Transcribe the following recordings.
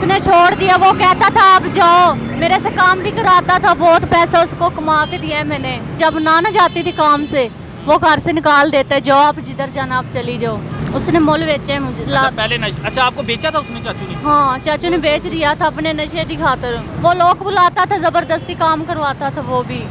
उसने छोड़ दिया। वो कहता था आप जाओ, मेरे से काम भी कराता था, बहुत पैसा उसको कमा के दिया है मैंने। जब ना जाती थी काम से, वो घर से निकाल देते, जाओ आप जिधर जाना आप चली जाओ। उसने मोल बेचा है मुझे। पहले अच्छा आपको बेचा था उसने, चाचू ने? हाँ, चाचू ने बेच दिया था अपने नशे दिखाकर। वो लोग बुलाता था, जबरदस्ती काम करवाता था, वो भी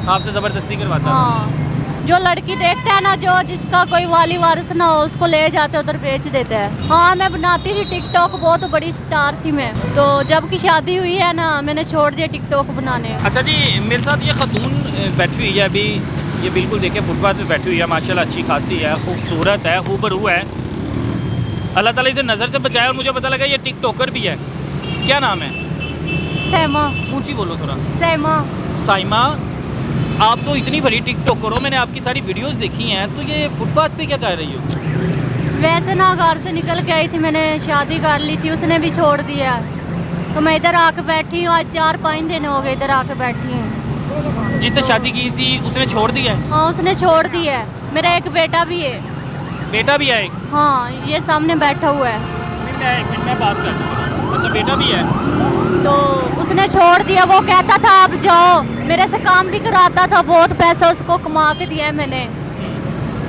आपसे जबरदस्ती करवाता? हाँ, जो लड़की देखता है ना, जो जिसका कोई वाली वारिस ना हो, उसको ले जाते उधर बेच देते हैं। हाँ, मैं बनाती थी टिकटॉक, बहुत बड़ी स्टार थी मैं। तो जब की शादी हुई है ना, मैंने छोड़ दिया टिकटॉक बनाने। अच्छा जी, मेरे साथ ये खतून बैठी हुई है अभी, ये बिल्कुल देखिए फुटपाथ पे बैठी हुई है, माशाल्लाह अच्छी खासी है, खूबसूरत है, खूबरू है। अल्लाह ताला इसे नज़र से बचाए। और मुझे पता लगा ये टिकटॉकर भी है। क्या नाम है? सैमा। ऊँची बोलो थोड़ा। सैमा। साइमा, आप तो इतनी बड़ी टिकटॉकर हो, मैंने आपकी सारी वीडियोस देखी हैं, तो ये फुटपाथ पे क्या कर रही हो? वैसे ना घर से निकल के आई थी, मैंने शादी कर ली थी, उसने भी छोड़ दिया, तो मैं इधर आके बैठी हूँ। आज 4-5 दिन हो गए इधर आके बैठी हूँ। जिससे शादी की थी उसने छोड़ दिया है? हाँ, उसने छोड़ दिया है। मेरा एक बेटा भी है। बेटा भी है एक? हाँ, ये सामने बैठा हुआ है। एक मिनट में बात कर। अच्छा, बेटा भी है? तो उसने छोड़ दिया। वो कहता था आप जाओ, मेरे से काम भी कराता था, बहुत पैसा उसको कमा के दिया है मैंने।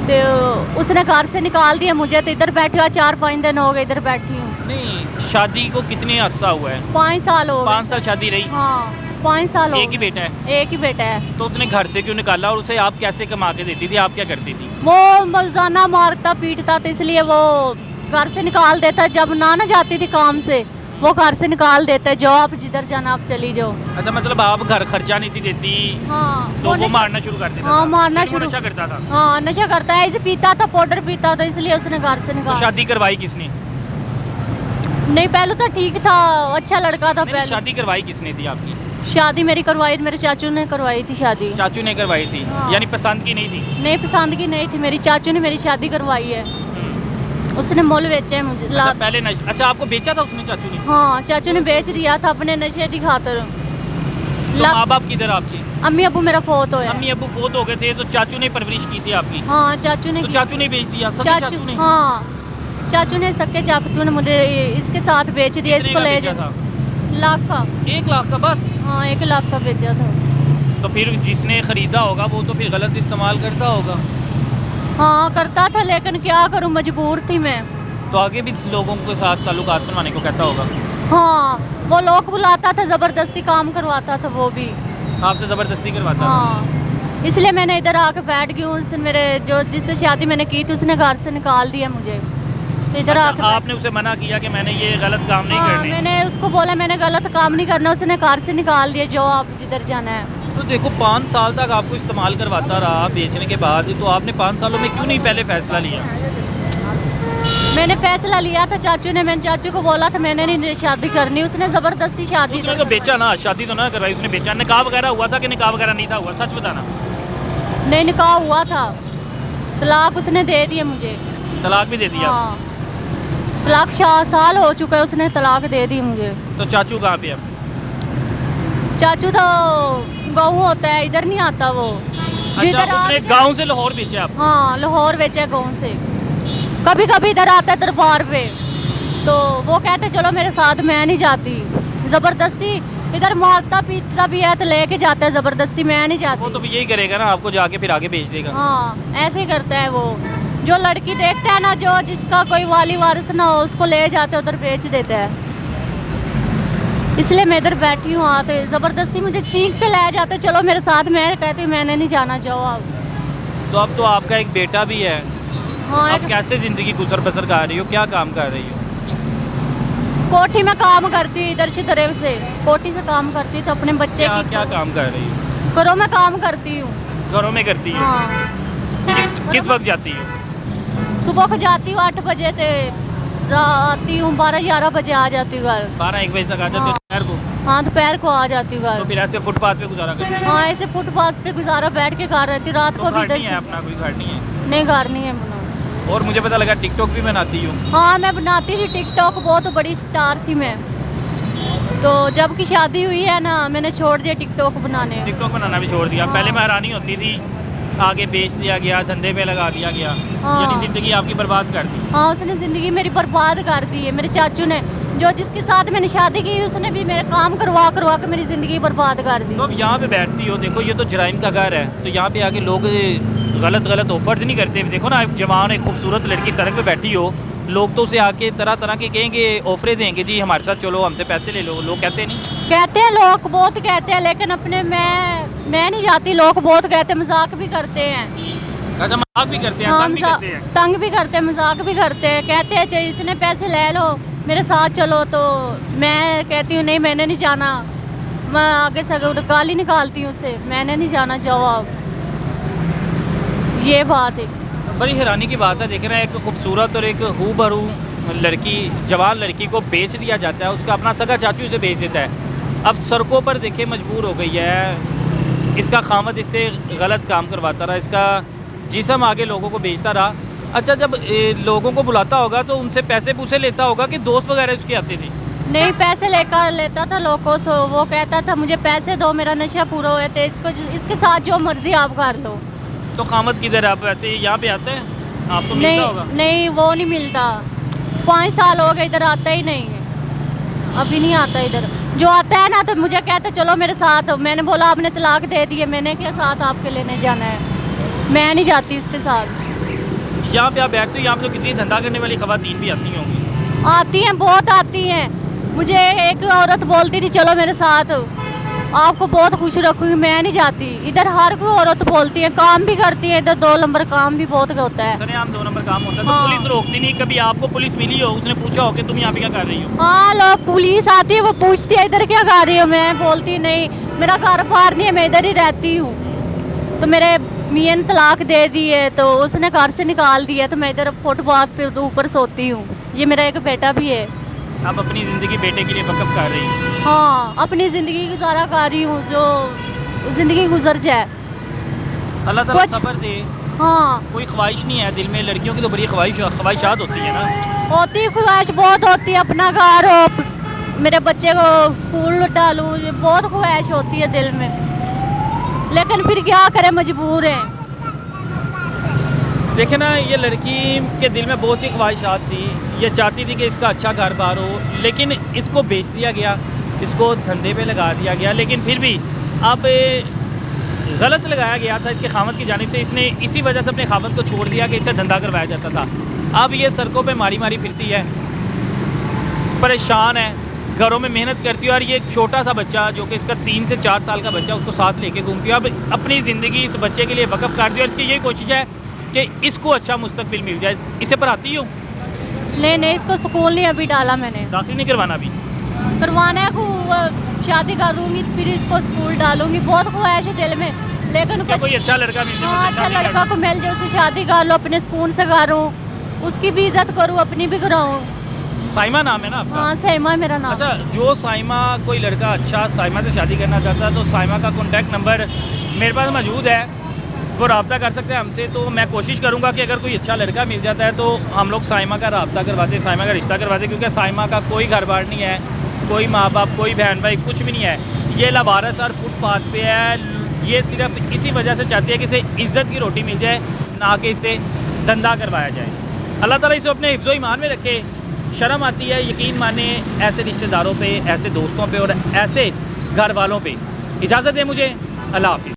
तो उसने घर से निकाल दिया मुझे, तो इधर बैठी हुआ 4-5 दिन हो गए इधर बैठी हूँ। नहीं, शादी को कितने अरसा हुआ है? 5 साल हो गए। 5 साल शादी रही? हाँ, 5 साल हो गए। एक ही बेटा है? एक ही बेटा है। तो उसने घर से क्यों निकाला और उसे आप कैसे कमा के देती थी? आप क्या करती थी? वो मर्दाना मारता पीटता, तो इसलिए वो घर से निकाल देता। जब ना जाती थी काम से, वो घर से निकाल देते, जाओ आप जिधर जाना आप चली जाओ। अच्छा, मतलब आप घर खर्चा नहीं थी देती? हाँ, तो वो मारना शुरू कर देता? हाँ, था? मारना वो शुरू। नशा करता था? हाँ, नशा करता है, ऐसे पीता था, पाउडर पीता था, इसलिए उसने घर से तो निकाल। शादी करवाई किसने? नहीं, पहले तो ठीक था, अच्छा लड़का था। पहले शादी करवाई किसने थी आपकी? शादी मेरी करवाई, मेरे चाचू ने करवाई थी शादी। चाचू ने करवाई थी? हाँ। यानी पसंद की नहीं थी? नहीं, पसंद की नहीं थी, मेरी चाचू ने मेरी शादी करवाई है। उसने मोल बेचा है मुझे। अच्छा, पहले अच्छा आपको बेचा था उसने, चाचू ने? हाँ, चाचू ने बेच दिया था अपने नशे दिखाकर। तो माँ बाप किधर आपके? अम्मी अबू मेरा फोत हो। अम्मी अबू फोत हो गए थे, तो चाचू ने परवरिश की थी आपकी? हाँ, चाचू ने। तो चाचू ने बेच दिया? सभी चाचू ने? हाँ, चाचू ने, सबके चाचू ने मुझे इसके साथ बेच दिया। इसको ले जा। लाख का। 1 लाख का बस? हाँ, 1 लाख का बेचा था। तो फिर जिसने खरीदा होगा वो तो फिर गलत इस्तेमाल करता होगा? हाँ, करता था, लेकिन क्या करूँ, मजबूर थी मैं। तो आगे भी लोगों के साथ ताल्लुकात बनवाने को कहता होगा? हाँ, वो लोग बुलाता था, जबरदस्ती काम करवाता था, वो भी आपसे जबरदस्ती करवाता? हाँ, इसलिए मैंने इधर आके बैठ गई हूँ। उसने मेरे जो जिससे शादी मैंने की थी, उसने घर से निकाल दिया मुझे, तो इधर आके। आपने उसे मना किया कि मैंने ये गलत काम नहीं करने? मैंने उसको बोला मैंने गलत काम नहीं करना, उसने घर से निकाल दिया, जो आप जिधर जाना है। तो देखो 5 साल तक आपको इस्तेमाल करवाता रहा बेचने के बाद, तो आपने 5 सालों में क्यों नहीं पहले फैसला लिया? मैंने फैसला लिया था चाचू ने, मैंने चाचू को बोला था मैंने नहीं शादी करनी, उसने जबरदस्ती शादी। उसने तो बेचा ना, शादी तो ना करवाई उसने, बेचा। निकाह वगैरह हुआ था कि निकाह वगैरह नहीं था हुआ? सच बताना। नहीं, निकाह हुआ था, तलाक उसने दे दिया मुझे। तलाक भी दे दिया? हाँ, तलाक 4 साल हो चुका है, उसने तलाक दे दी मुझे। तो चाचू कहाँ पे अब? चाचू तो गाँव होता है, इधर नहीं आता वो। अच्छा, उसने गांव से लाहौर बेचा आप? हाँ, लाहौर बेचा गाँव से। कभी कभी इधर आता है दरबार पे, तो वो कहते चलो मेरे साथ, मैं नहीं जाती, जबरदस्ती इधर मारता पीटता भी है, तो लेके जाता है जबरदस्ती, मैं नहीं जाती। वो तो यही करेगा ना, आपको जाके फिर आगे बेच देगा। हाँ, ऐसे ही करता है वो। जो लड़की देखता है ना, जो जिसका कोई वाली वारिस ना हो, उसको ले जाते उधर बेच देता है। इसलिए मैं इधर बैठी हूँ, आते जबरदस्ती मुझे छींक के ले जाते, चलो मेरे साथ, मैं कहती हूँ मैंने नहीं जाना, जाओ आप। तो अब तो आपका एक बेटा भी है। हाँ, आप कैसे ज़िंदगी गुजर बसर कर रही हो, क्या काम कर रही हो? कोठी में काम करती हूँ, इधर से तरह से कोठी से काम करती हूँ, तो अपने बच्चे की। क्या काम कर रही हो? घरों में काम करती हूँ। घरों में करती है? हाँ, किस वक्त जाती हो? सुबह को जाती हूँ 8 बजे, से आती हूँ 12-11 बजे आ जाती हूँ घर। 12-1 बजे तक आ जाती हो दोपहर को? हाँ, दोपहर को आ जाती हूँ घर। तो फिर ऐसे फुटपाथ पे गुजारा करती हो? हाँ, ऐसे फुटपाथ पे गुजारा, बैठ के घर रहती, रात को भी घर इधर नहीं है अपना? कोई घर नहीं है? नहीं, घर नहीं है बना। और मुझे पता लगा टिकटॉक भी बनाती हूँ? हाँ, मैं बनाती थी टिकटॉक, बहुत बड़ी स्टार थी मैं। तो जब की शादी हुई है ना, मैंने छोड़ दिया टिकटॉक बनाने। टिकटॉक बनाना भी छोड़ दिया? हाँ। पहले महारानी होती थी, आगे बेच दिया गया, धंधे पे लगा दिया गया, हाँ। यानी ज़िंदगी आपकी बर्बाद कर दी? हाँ, उसने ज़िंदगी मेरी बर्बाद कर दी है। मेरे चाचू ने जो जिसके साथ मैंने शादी की उसने भी मेरे काम करवा करवा के मेरी ज़िंदगी बर्बाद कर दी। तो अब यहाँ पे बैठती हो, देखो ये तो जराइम का घर है, तो यहाँ पे आके लोग गलत ऑफर्स नहीं करते। देखो ना, एक जवान एक खूबसूरत लड़की सड़क पे बैठी हो, लोग तो उसे आके तरह तरह के कहेंगे, ऑफरें देंगे, जी हमारे साथ चलो, हमसे पैसे ले लो। लोग कहते नहीं? कहते हैं लोग, बहुत कहते हैं, लेकिन अपने मैं नहीं जाती। लोग बहुत कहते हैं, मजाक भी करते हैं। अच्छा, मजाक भी करते हैं, हाँ, तंग भी करते हैं। तंग भी करते हैं, मजाक भी करते हैं। कहते हैं चाहिए इतने पैसे ले लो, मेरे साथ चलो। तो मैं कहती हूँ नहीं, मैंने नहीं जाना। मैं आगे से गाली निकालती हूँ उससे, मैंने नहीं जाना, जाओ आप। ये बात है। बड़ी हैरानी की बात है। देख रहे हैं, एक खूबसूरत और एक हूबहू लड़की, जवान लड़की को बेच दिया जाता है। उसका अपना सगा चाचू इसे बेच देता है। अब सड़कों पर देखे मजबूर हो गई है। इसका खामद इससे गलत काम करवाता रहा, इसका जिस्म आगे लोगों को बेचता रहा। अच्छा, जब लोगों को बुलाता होगा तो उनसे पैसे पूसे लेता होगा कि दोस्त वगैरह उसकी आती थी? नहीं, पैसे लेकर लेता था लोगों से। वो कहता था मुझे पैसे दो, मेरा नशा पूरा हुआ थे, इसके साथ जो मर्जी आप कर लो। तो खामद किधर है? आप वैसे यहाँ पे आते हैं, आपको मिलता होगा? नहीं, वो नहीं मिलता। 5 साल हो गए, इधर आता ही नहीं है। अभी नहीं आता इधर। जो आता है ना तो मुझे कहता चलो मेरे साथ। मैंने बोला आपने तलाक दे दी है, मैंने क्या साथ आपके लेने जाना है? मैं नहीं जाती उसके साथ। यहाँ पे आप बैठते हो, यहाँ पे तो कितनी धंधा करने वाली खवातीन भी आती होंगी। आती हैं, बहुत आती हैं। मुझे एक औरत बोलती थी चलो मेरे साथ, आपको बहुत खुश रखूँगी। मैं नहीं जाती। इधर हर कोई औरत बोलती है, काम भी करती है। इधर 2 नंबर काम भी बहुत होता है। सरेआम 2 नंबर काम होता है। हाँ। तो पुलिस रोकती नहीं? कभी आपको पुलिस मिली हो, उसने पूछा हो कि तुम यहाँ पे क्या कर रही हो? हाँ, लोग पुलिस आती है, वो पूछती है इधर क्या कर रही हो। मैं बोलती नहीं, मेरा घर बाहर नहीं है, मैं इधर ही रहती हूँ। तो मेरे मियां ने तलाक दे दी है, तो उसने घर से निकाल दिया, तो मैं इधर फुटपाथ पे ऊपर सोती हूँ। ये मेरा एक बेटा भी है। आप अपनी ज़िंदगी बेटे के लिए वक़्फ़ कर रही हैं? हाँ, अपनी ज़िंदगी गुजारा कर रही हूँ, जो ज़िंदगी गुजर जाए। अल्लाह ताला कुछ- सब्र दे। हाँ, कोई ख्वाहिश नहीं है दिल में? लड़कियों की तो बड़ी ख्वाहिशात होती है ना। होती ख्वाहिश बहुत होती है, अपना घर हो, मेरे बच्चे को स्कूल डालूँ, ये बहुत ख्वाहिश होती है दिल में। लेकिन फिर क्या करें, मजबूर है। देखे ना, ये लड़की के दिल में बहुत सी ख्वाहिशात थी। ये चाहती थी कि इसका अच्छा घर बार हो, लेकिन इसको बेच दिया गया, इसको धंधे पे लगा दिया गया। लेकिन फिर भी अब गलत लगाया गया था इसके खामद की जानिब से। इसने इसी वजह से अपने खामद को छोड़ दिया कि इससे धंधा करवाया जाता था। अब ये सड़कों पे मारी मारी फिरती है, परेशान है, घरों में मेहनत करती है। और ये एक छोटा सा बच्चा जो कि इसका 3 से 4 साल का बच्चा, उसको साथ लेके घूमती है। अब अपनी ज़िंदगी इस बच्चे के लिए वक़्फ़ कर दी और इसकी यही कोशिश है कि इसको अच्छा मुस्तकबिल मिल जाए। इसे पढ़ाती हो? नहीं, इसको स्कूल नहीं अभी डाला मैंने। दाखिल नहीं करवाना अभी? करवाना है, शादी करूँगी फिर इसको स्कूल डालूंगी। बहुत ख्वाहिश है दिल में, लेकिन क्या कोई अच्छा लड़का मिल जाए? हाँ, अच्छा लड़का को मिल जाए, उससे शादी कर लो, अपने सुकून से करूँ, उसकी भी इज्जत करूँ, अपनी भी कराऊँ। साइमा नाम है ना आपका? हाँ, सैमा है मेरा नाम। अच्छा, जो साइमा कोई लड़का अच्छा साइमा से शादी करना चाहता है तो साइमा का कॉन्टैक्ट नंबर मेरे पास मौजूद है, वो रब्ता कर सकते हैं हमसे। तो मैं कोशिश करूंगा कि अगर कोई अच्छा लड़का मिल जाता है तो हम लोग साइमा का रब्ता करवाते, साइमा का रिश्ता करवाते। क्योंकि साइमा का कोई घर बार नहीं है, कोई माँ बाप, कोई बहन भाई, कुछ भी नहीं है। ये लावारिस और फुटपाथ पे है। ये सिर्फ इसी वजह से चाहती है कि इसे इज़्ज़त की रोटी मिल जाए, ना कि इसे धंधा करवाया जाए। अल्लाह ताला इसे अपने हिफ्ज़ो ईमान में रखे। शर्म आती है, यकीन माने, ऐसे रिश्तेदारों पे, ऐसे दोस्तों पे और ऐसे घर वालों पे। इजाज़त दे मुझे, अल्लाह हाफिज़।